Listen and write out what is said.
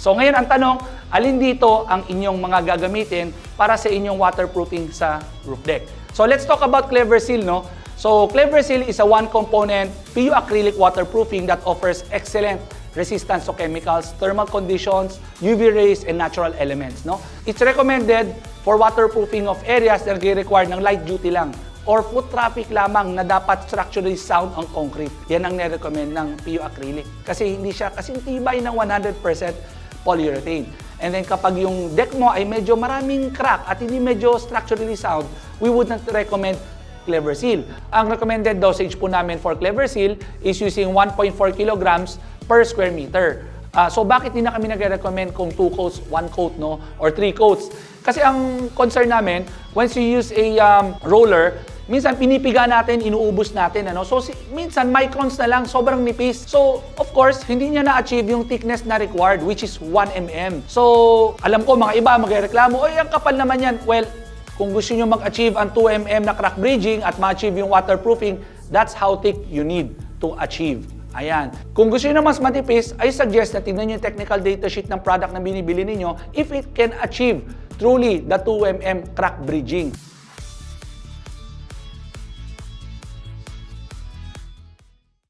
So ngayon ang tanong, alin dito ang inyong mga gagamitin para sa inyong waterproofing sa roof deck? So let's talk about Cleverseal, no? So Cleverseal is a one-component PU acrylic waterproofing that offers excellent resistance to chemicals, thermal conditions, UV rays, and natural elements, no? It's recommended for waterproofing of areas na nagre-require ng light duty lang or foot traffic lamang na dapat structurally sound ang concrete. Yan ang nire-recommend ng PU acrylic. Kasi hindi siya kasing tibay ng 100% polyurethane. And then kapag yung deck mo ay medyo maraming crack at hindi medyo structurally sound, we would not recommend Cleverseal. Ang recommended dosage po namin for Cleverseal is using 1.4 kilograms per square meter. So bakit hindi na kami nagre-recommend kung 2 coats, 1 coat, no? Or 3 coats? Kasi ang concern namin, once you use a roller, minsan pinipiga natin, inuubos natin, ano? So minsan microns na lang, sobrang nipis. So of course, hindi niya na-achieve yung thickness na required, which is 1 mm. So alam ko mga iba magrereklamo, "Oy, ang kapal naman yan." Well, kung gusto niyo mag-achieve ang 2 mm na crack bridging at ma-achieve yung waterproofing, that's how thick you need to achieve. Ayan. Kung gusto niyo na mas matipis, I suggest na tingnan niyo yung technical data sheet ng product na binibili niyo if it can achieve truly the 2 mm crack bridging.